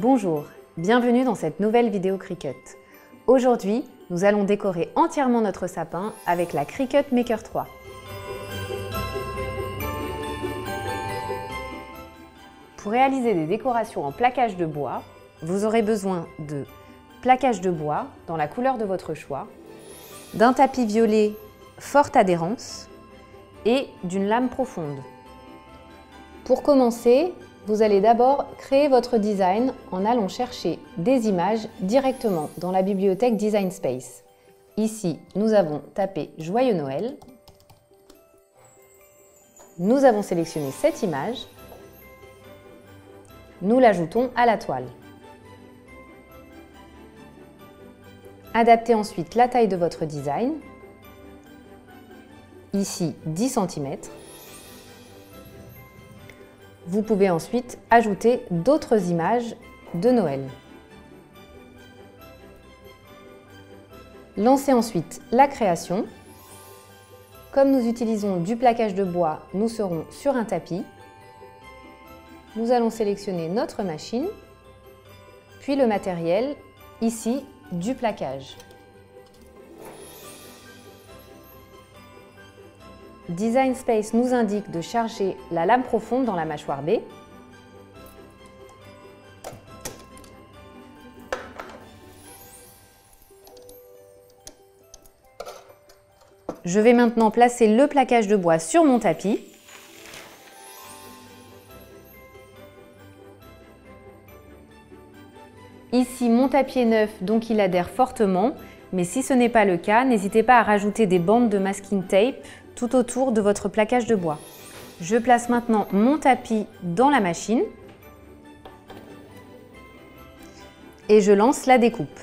Bonjour, bienvenue dans cette nouvelle vidéo Cricut. Aujourd'hui, nous allons décorer entièrement notre sapin avec la Cricut Maker 3. Pour réaliser des décorations en plaquage de bois, vous aurez besoin de plaquage de bois dans la couleur de votre choix, d'un tapis violet forte adhérence et d'une lame profonde. Pour commencer, vous allez d'abord créer votre design en allant chercher des images directement dans la bibliothèque Design Space. Ici, nous avons tapé Joyeux Noël. Nous avons sélectionné cette image. Nous l'ajoutons à la toile. Adaptez ensuite la taille de votre design. Ici, 10 cm. Vous pouvez ensuite ajouter d'autres images de Noël. Lancez ensuite la création. Comme nous utilisons du plaquage de bois, nous serons sur un tapis. Nous allons sélectionner notre machine, puis le matériel, ici, du plaquage. Design Space nous indique de charger la lame profonde dans la mâchoire B. Je vais maintenant placer le plaquage de bois sur mon tapis. Ici, mon tapis est neuf, donc il adhère fortement, mais si ce n'est pas le cas, n'hésitez pas à rajouter des bandes de masking tape tout autour de votre plaquage de bois. Je place maintenant mon tapis dans la machine et je lance la découpe.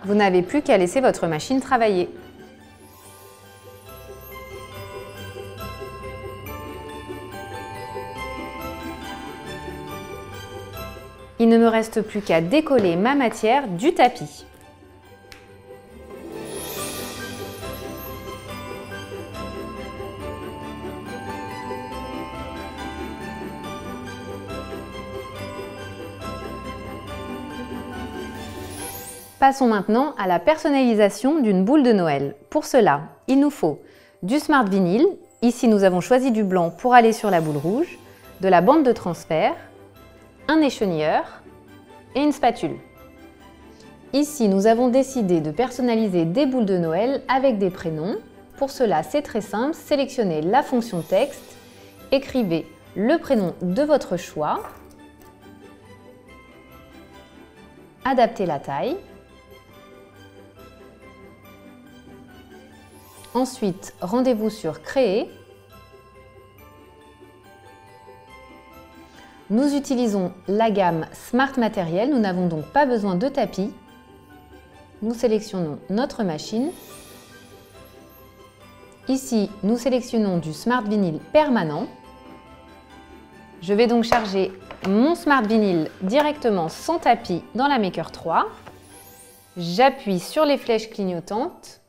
Vous n'avez plus qu'à laisser votre machine travailler. Il ne me reste plus qu'à décoller ma matière du tapis. Passons maintenant à la personnalisation d'une boule de Noël. Pour cela, il nous faut du Smart Vinyl. Ici, nous avons choisi du blanc pour aller sur la boule rouge, de la bande de transfert, un échenilleur et une spatule. Ici, nous avons décidé de personnaliser des boules de Noël avec des prénoms. Pour cela, c'est très simple, sélectionnez la fonction texte, écrivez le prénom de votre choix, adaptez la taille. Ensuite, rendez-vous sur Créer. Nous utilisons la gamme Smart Matériel, nous n'avons donc pas besoin de tapis. Nous sélectionnons notre machine. Ici, nous sélectionnons du Smart Vinyl permanent. Je vais donc charger mon Smart Vinyl directement sans tapis dans la Maker 3. J'appuie sur les flèches clignotantes.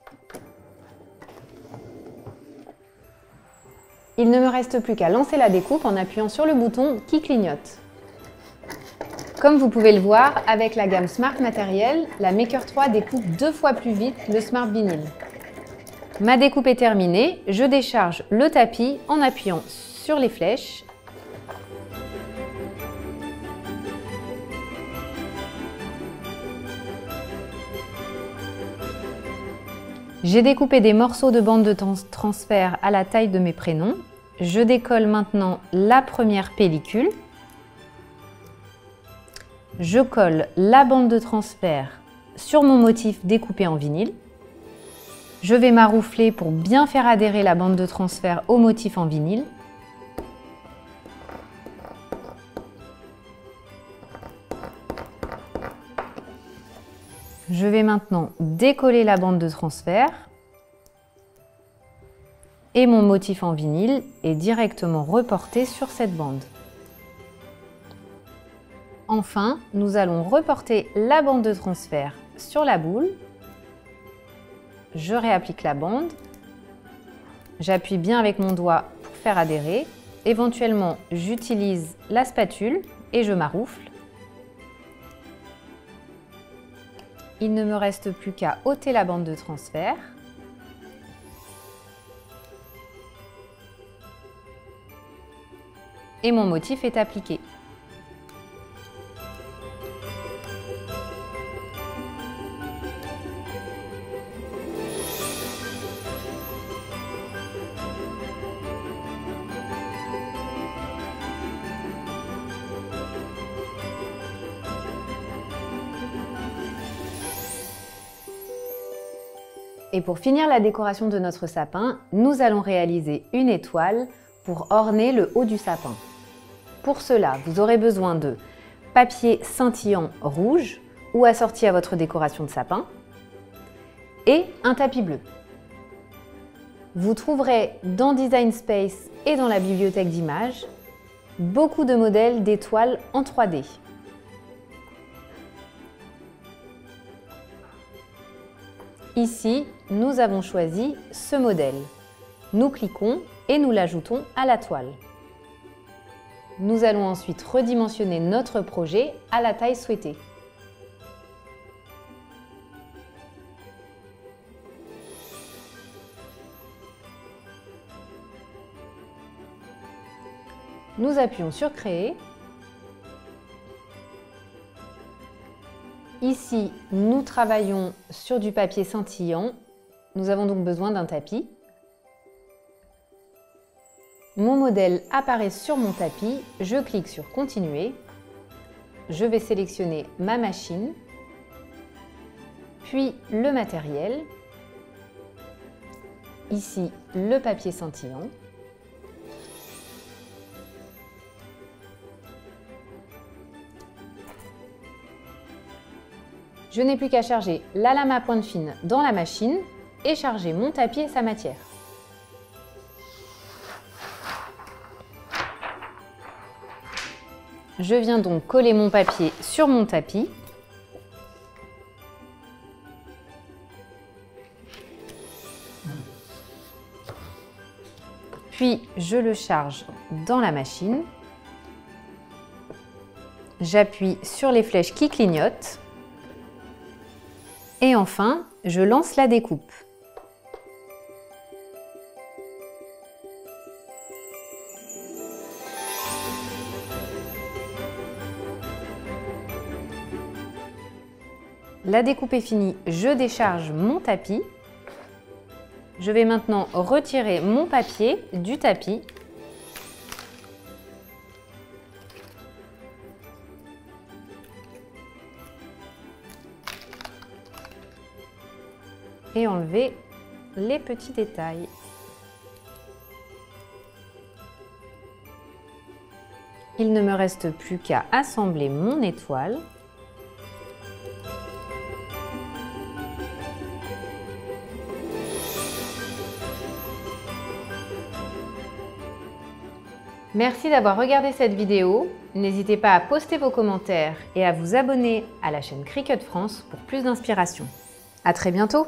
Il ne me reste plus qu'à lancer la découpe en appuyant sur le bouton qui clignote. Comme vous pouvez le voir, avec la gamme Smart Matériel, la Maker 3 découpe 2 fois plus vite le Smart Vinyl. Ma découpe est terminée, je décharge le tapis en appuyant sur les flèches. J'ai découpé des morceaux de bande de transfert à la taille de mes prénoms. Je décolle maintenant la première pellicule. Je colle la bande de transfert sur mon motif découpé en vinyle. Je vais maroufler pour bien faire adhérer la bande de transfert au motif en vinyle. Je vais maintenant décoller la bande de transfert et mon motif en vinyle est directement reporté sur cette bande. Enfin, nous allons reporter la bande de transfert sur la boule. Je réapplique la bande. J'appuie bien avec mon doigt pour faire adhérer. Éventuellement, j'utilise la spatule et je maroufle. il ne me reste plus qu'à ôter la bande de transfert. Et mon motif est appliqué. Et pour finir la décoration de notre sapin, nous allons réaliser une étoile pour orner le haut du sapin. Pour cela, vous aurez besoin de papier scintillant rouge ou assorti à votre décoration de sapin et un tapis bleu. Vous trouverez dans Design Space et dans la bibliothèque d'images beaucoup de modèles d'étoiles en 3D. Ici, nous avons choisi ce modèle. Nous cliquons et nous l'ajoutons à la toile. Nous allons ensuite redimensionner notre projet à la taille souhaitée. Nous appuyons sur Créer. Ici, nous travaillons sur du papier scintillant. Nous avons donc besoin d'un tapis. Mon modèle apparaît sur mon tapis. Je clique sur Continuer. Je vais sélectionner ma machine, puis le matériel. Ici, le papier scintillant. Je n'ai plus qu'à charger la lame à pointe fine dans la machine et charger mon tapis et sa matière. Je viens donc coller mon papier sur mon tapis. Puis je le charge dans la machine. J'appuie sur les flèches qui clignotent. Et enfin, je lance la découpe. La découpe est finie, je décharge mon tapis. Je vais maintenant retirer mon papier du tapis. Et enlever les petits détails. Il ne me reste plus qu'à assembler mon étoile. Merci d'avoir regardé cette vidéo. N'hésitez pas à poster vos commentaires et à vous abonner à la chaîne Cricut France pour plus d'inspiration. À très bientôt!